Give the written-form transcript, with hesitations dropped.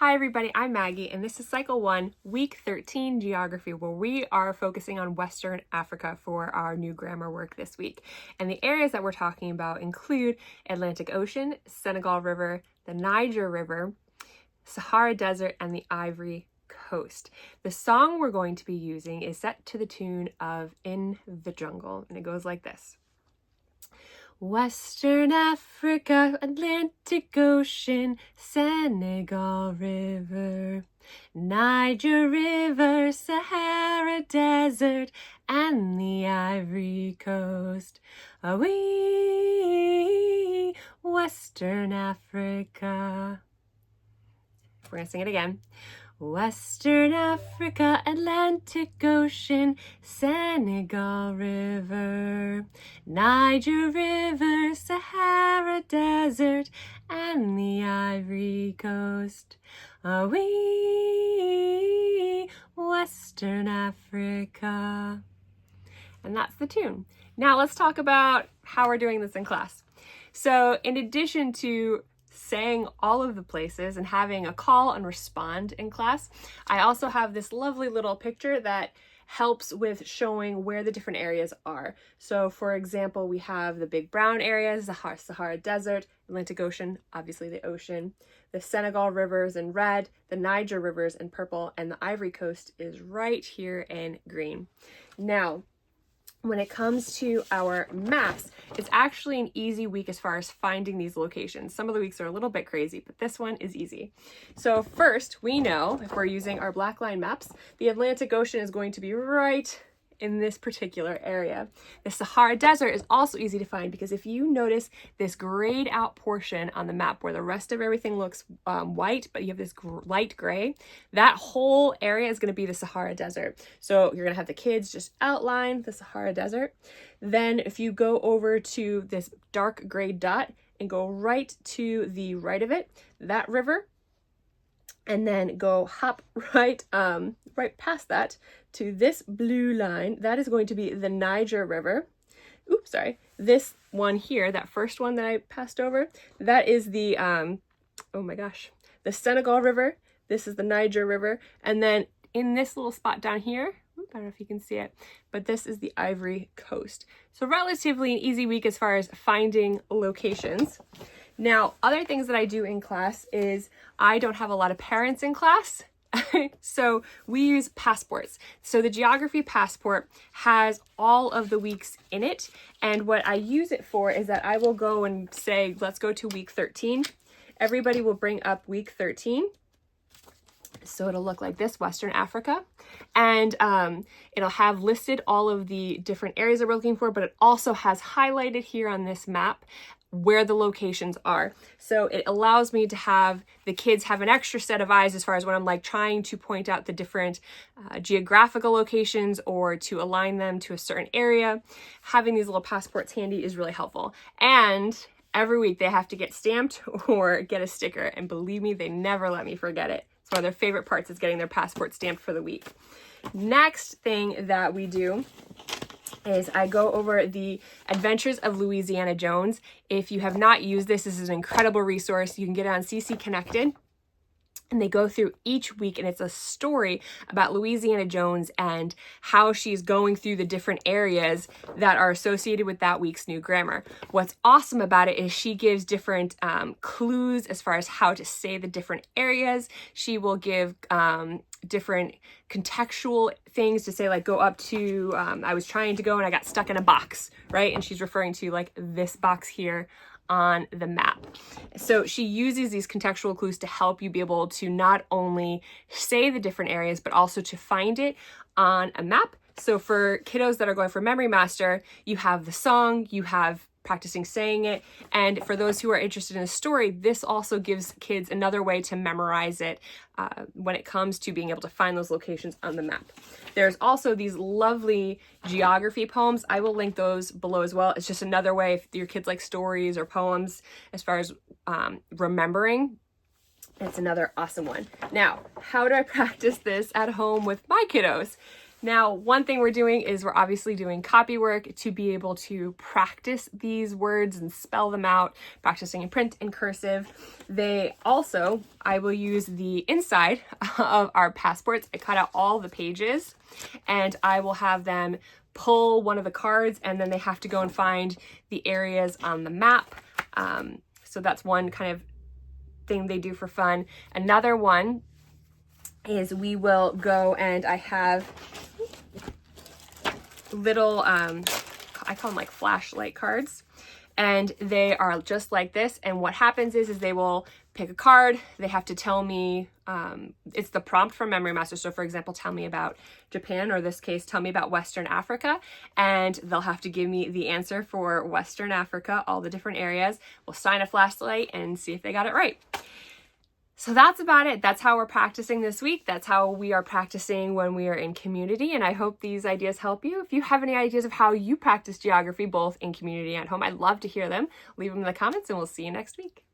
Hi everybody, I'm Maggie and this is Cycle 1, Week 13 Geography, where we are focusing on Western Africa for our new grammar work this week. And the areas that we're talking about include Atlantic Ocean, Senegal River, the Niger River, Sahara Desert, and the Ivory Coast. The song we're going to be using is set to the tune of In the Jungle, and it goes like this. Western Africa, Atlantic Ocean, Senegal River, Niger River, Sahara Desert, and the Ivory Coast. Awee, Western Africa. We're going to sing it again. Western Africa, Atlantic Ocean, Senegal River, Niger River, Sahara Desert, and the Ivory Coast. Awee, Western Africa. And that's the tune. Now let's talk about how we're doing this in class. So in addition to saying all of the places and having a call and respond in class, I also have this lovely little picture that helps with showing where the different areas are. So for example, we have the big brown areas, the Sahara Desert, Atlantic Ocean, obviously the ocean, the Senegal rivers in red, the Niger rivers in purple, and the Ivory Coast is right here in green. Now, when it comes to our maps, it's actually an easy week as far as finding these locations. Some of the weeks are a little bit crazy, but this one is easy. So first, we know if we're using our black line maps, the Atlantic Ocean is going to be right in this particular area. The Sahara Desert is also easy to find because if you notice this grayed out portion on the map where the rest of everything looks white, but you have this light gray, that whole area is going to be the Sahara Desert. So you're going to have the kids just outline the Sahara Desert. Then if you go over to this dark gray dot and go right to the right of it, that river, and then go hop right past that to this blue line. That is going to be the Niger River. Oops, sorry. This one here, that first one that I passed over, that is the, the Senegal River. This is the Niger River. And then in this little spot down here, I don't know if you can see it, but this is the Ivory Coast. So relatively an easy week as far as finding locations. Now, other things that I do in class is I don't have a lot of parents in class, so we use passports. So the geography passport has all of the weeks in it, and what I use it for is that I will go and say, let's go to week 13. Everybody will bring up week 13. So it'll look like this, Western Africa, and it'll have listed all of the different areas that we're looking for, but it also has highlighted here on this map where the locations are. So it allows me to have the kids have an extra set of eyes as far as when I'm like trying to point out the different geographical locations or to align them to a certain area. Having these little passports handy is really helpful. And every week they have to get stamped or get a sticker, and believe me, they never let me forget it. It's one of their favorite parts is getting their passport stamped for the week. Next thing that we do is I go over the Adventures of Louisiana Jones. If you have not used this, this is an incredible resource. You can get it on CC Connected. And they go through each week, and it's a story about Louisiana Jones and how she's going through the different areas that are associated with that week's new grammar. What's awesome about it is she gives different clues as far as how to say the different areas. She will give different contextual things to say, like go up to, I was trying to go and I got stuck in a box, right? And she's referring to like this box here on the map. So she uses these contextual clues to help you be able to not only say the different areas, but also to find it on a map. So for kiddos that are going for Memory Master, you have the song, you have practicing saying it. And for those who are interested in a story, this also gives kids another way to memorize it when it comes to being able to find those locations on the map. There's also these lovely geography poems. I will link those below as well. It's just another way if your kids like stories or poems as far as remembering. It's another awesome one. Now, how do I practice this at home with my kiddos? Now, one thing we're doing is we're obviously doing copy work to be able to practice these words and spell them out, practicing in print and cursive. I will use the inside of our passports. I cut out all the pages and I will have them pull one of the cards, and then they have to go and find the areas on the map. So that's one kind of thing they do for fun. Another one is we will go and I have little, I call them like flashlight cards, and they are just like this. And what happens is they will pick a card. They have to tell me, it's the prompt from Memory Master. So for example, tell me about Japan, or this case, tell me about Western Africa. And they'll have to give me the answer for Western Africa, all the different areas. We'll shine a flashlight and see if they got it right. So that's about it. That's how we're practicing this week. That's how we are practicing when we are in community. And I hope these ideas help you. If you have any ideas of how you practice geography, both in community and at home, I'd love to hear them. Leave them in the comments and we'll see you next week.